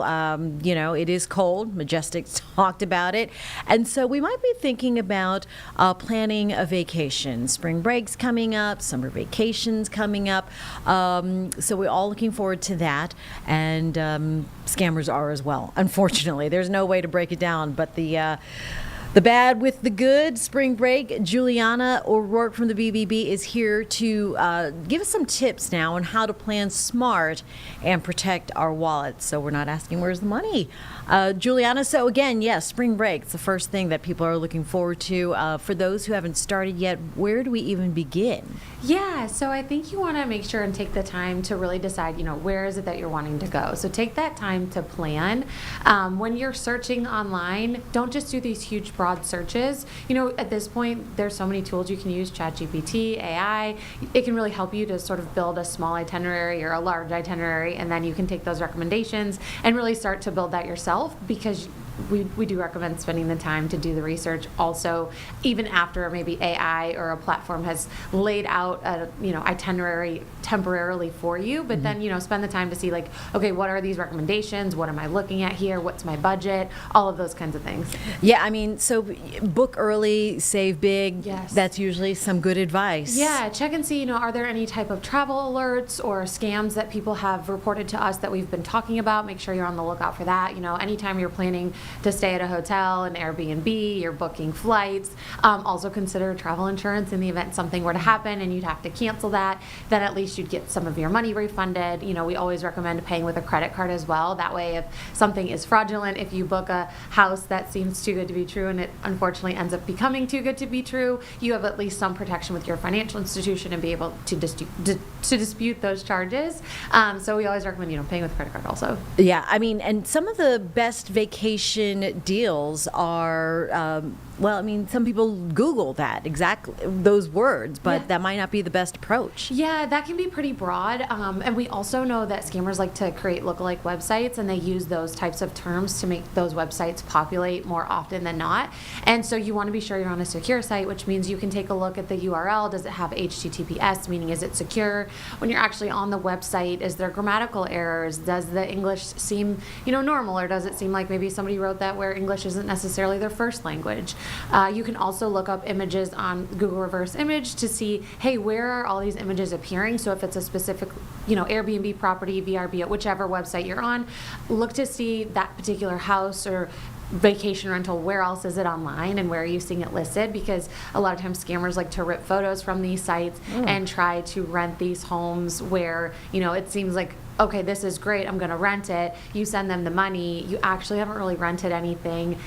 now. It is cold. Majestic talked about it. And so we might be thinking about planning a vacation. Spring break's coming up, summer vacations coming up. So we're all looking forward to that. And scammers are as well, unfortunately. There's no way to break it down, but the bad with the good, spring break. Juliana O'Rork from the BBB is here to give us some tips now on how to plan smart and protect our wallets so we're not asking where's the money. Juliana, so again, yes, spring break. It's the first thing that people are looking forward to. For those who haven't started yet, where do we even begin? Yeah, so I think you want to make sure and take the time to really decide, where is it that you're wanting to go. So take that time to plan. When you're searching online, don't just do these huge, broad searches. At this point, there's so many tools you can use, ChatGPT, AI. It can really help you to sort of build a small itinerary or a large itinerary, and then you can take those recommendations and really start to build that yourself, because we do recommend spending the time to do the research also, even after maybe AI or a platform has laid out a itinerary temporarily for you, but then spend the time to see, like, okay, what are these recommendations, what am I looking at here, what's my budget, all of those kinds of things. Yeah, I mean, so book early, save big. Yes, that's usually some good advice. Yeah, check and see, are there any type of travel alerts or scams that people have reported to us that we've been talking about. Make sure you're on the lookout for that. Anytime you're planning to stay at a hotel, an Airbnb, you're booking flights. Also consider travel insurance in the event something were to happen and you'd have to cancel that. Then at least you'd get some of your money refunded. We always recommend paying with a credit card as well. That way, if something is fraudulent, if you book a house that seems too good to be true and it unfortunately ends up becoming too good to be true, you have at least some protection with your financial institution and be able to dispute those charges. So we always recommend, paying with a credit card also. Yeah, I mean, and some of the best vacation deals are, some people Google that, exactly those words, but that might not be the best approach. Yeah, that can be pretty broad. And we also know that scammers like to create lookalike websites, and they use those types of terms to make those websites populate more often than not. And so you want to be sure you're on a secure site, which means you can take a look at the URL. Does it have HTTPS, meaning is it secure? When you're actually on the website, is there grammatical errors? Does the English seem, normal, or does it seem like maybe somebody wrote that where English isn't necessarily their first language? You can also look up images on Google Reverse Image to see, hey, where are all these images appearing? So if it's a specific, Airbnb property, VRBO, whichever website you're on, look to see that particular house or vacation rental, where else is it online and where are you seeing it listed? Because a lot of times scammers like to rip photos from these sites and try to rent these homes where, it seems like, okay, this is great, I'm going to rent it. You send them the money. You actually haven't really rented anything.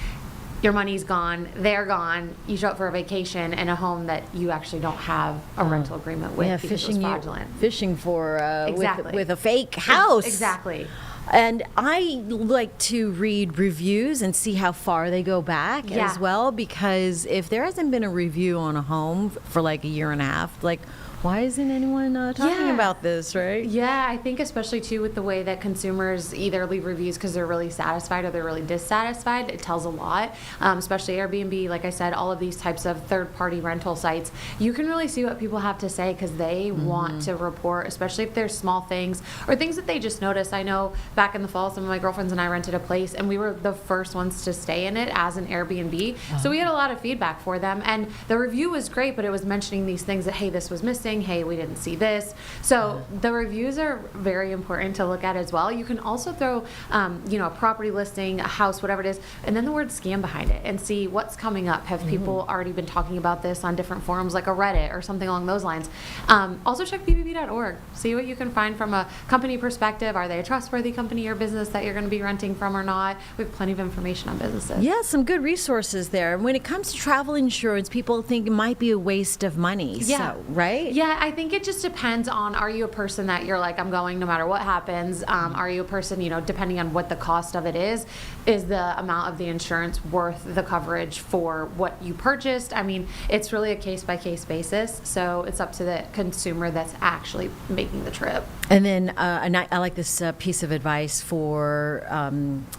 Your money's gone, they're gone. You show up for a vacation in a home that you actually don't have a rental agreement with because it was fraudulent. Fishing for exactly. with a fake house. Exactly. And I like to read reviews and see how far they go back as well, because if there hasn't been a review on a home for like a year and a half, like, why isn't anyone talking about this, right? Yeah, I think especially too with the way that consumers either leave reviews because they're really satisfied or they're really dissatisfied, it tells a lot. Especially Airbnb, like I said, all of these types of third-party rental sites, you can really see what people have to say because they want to report, especially if there's small things or things that they just notice. I know back in the fall, some of my girlfriends and I rented a place and we were the first ones to stay in it as an Airbnb. So we had a lot of feedback for them, and the review was great, but it was mentioning these things that, hey, this was missing. Hey, we didn't see this. So the reviews are very important to look at as well. You can also throw, a property listing, a house, whatever it is, and then the word scam behind it and see what's coming up. Have people already been talking about this on different forums like a Reddit or something along those lines? Also check bbb.org. See what you can find from a company perspective. Are they a trustworthy company or business that you're going to be renting from or not? We have plenty of information on businesses. Yeah, some good resources there. When it comes to travel insurance, people think it might be a waste of money. Yeah. So, right? Yeah, I think it just depends on, are you a person that you're like, I'm going no matter what happens? Are you a person, depending on what the cost of it is the amount of the insurance worth the coverage for what you purchased? I mean, it's really a case-by-case basis, so it's up to the consumer that's actually making the trip. And then I like this piece of advice for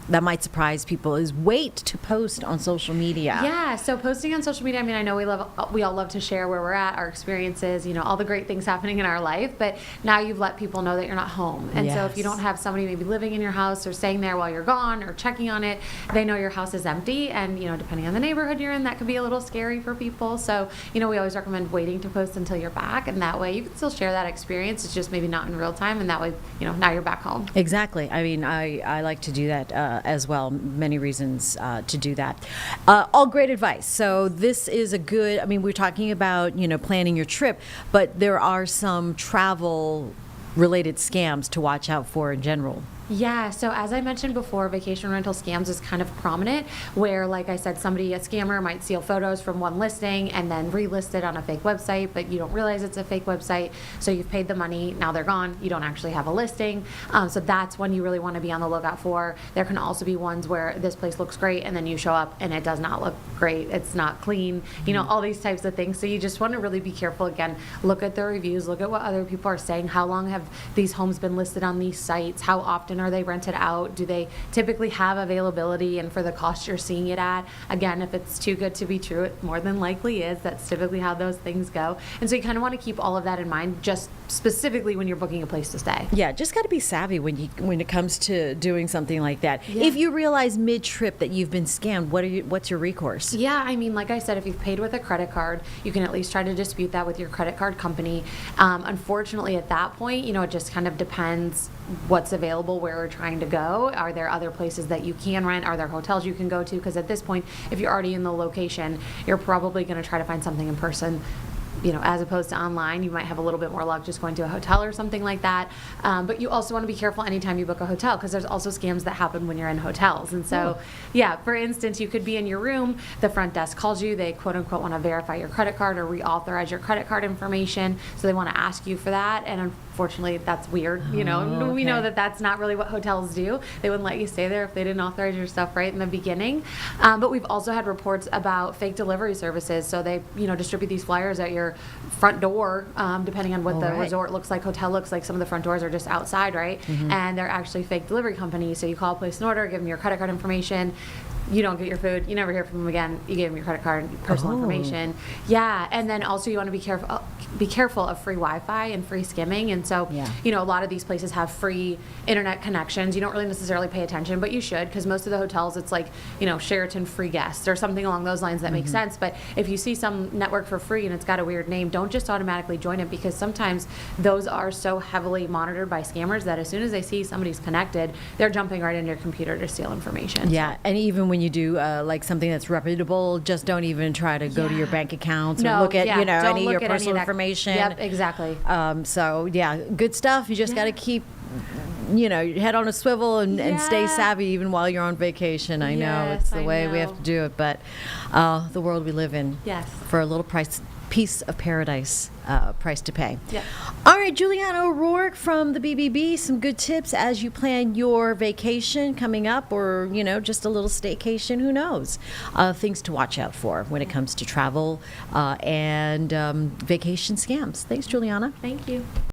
that might surprise people is wait to post on social media. Yeah, so posting on social media, I mean, I know we all love to share where we're at, our experiences, all the great things happening in our life, but now you've let people know that you're not home. And so if you don't have somebody maybe living in your house or staying there while you're gone or checking on it, they know your house is empty. And, depending on the neighborhood you're in, that could be a little scary for people. So, we always recommend waiting to post until you're back. And that way you can still share that experience. It's just maybe not in real time. And that way, now you're back home. Exactly. I mean, I like to do that as well. Many reasons to do that. All great advice. So this is a good, we're talking about, planning your trip, but there are some travel related scams to watch out for in general. Yeah, so as I mentioned before, vacation rental scams is kind of prominent where, like I said, a scammer might steal photos from one listing and then relist it on a fake website, but you don't realize it's a fake website, so you've paid the money, now they're gone, you don't actually have a listing. So that's one you really want to be on the lookout for. There can also be ones where this place looks great and then you show up and it does not look great, it's not clean, all these types of things. So you just want to really be careful. Again, look at the reviews, look at what other people are saying, how long have these homes been listed on these sites, how often are they rented out? Do they typically have availability, and for the cost you're seeing it at? Again, if it's too good to be true, it more than likely is. That's typically how those things go. And so you kind of want to keep all of that in mind, just specifically when you're booking a place to stay. Yeah, just got to be savvy when it comes to doing something like that. Yeah. If you realize mid-trip that you've been scammed, what's your recourse? Yeah, like I said, if you've paid with a credit card, you can at least try to dispute that with your credit card company. Unfortunately, at that point, it just kind of depends what's available, where we're trying to go. Are there other places that you can rent? Are there hotels you can go to? Because at this point, if you're already in the location, you're probably going to try to find something in person. As opposed to online, you might have a little bit more luck just going to a hotel or something like that. But you also want to be careful anytime you book a hotel, because there's also scams that happen when you're in hotels. And so, for instance, you could be in your room, the front desk calls you, they quote unquote want to verify your credit card or reauthorize your credit card information. So they want to ask you for that. And unfortunately, that's weird. We know that that's not really what hotels do. They wouldn't let you stay there if they didn't authorize your stuff right in the beginning. But we've also had reports about fake delivery services. So they, distribute these flyers at your front door, depending on what the resort looks like, hotel looks like. Some of the front doors are just outside, right? And they're actually fake delivery companies. So you call, place an order, give them your credit card information. You don't get your food. You never hear from them again. You gave them your credit card, personal information. Yeah, and then also you want to be careful of free Wi-Fi and free skimming. And so, a lot of these places have free internet connections. You don't really necessarily pay attention, but you should, because most of the hotels, it's like, Sheraton free guests or something along those lines that makes sense. But if you see some network for free and it's got a weird name, don't just automatically join it, because sometimes those are so heavily monitored by scammers that as soon as they see somebody's connected, they're jumping right into your computer to steal information. Yeah, and even when you do like something that's reputable, just don't even try to go to your bank accounts or look at any of your personal information. Yep, exactly. So good stuff. You just got to keep your head on a swivel and stay savvy even while you're on vacation. I know it's the way we have to do it, but the world we live in. Yes. For a little piece of paradise price to pay. Yeah. All right, Juliana O'Rork from the BBB, some good tips as you plan your vacation coming up, or just a little staycation, who knows, things to watch out for when it comes to travel and vacation scams. Thanks, Juliana. Thank you.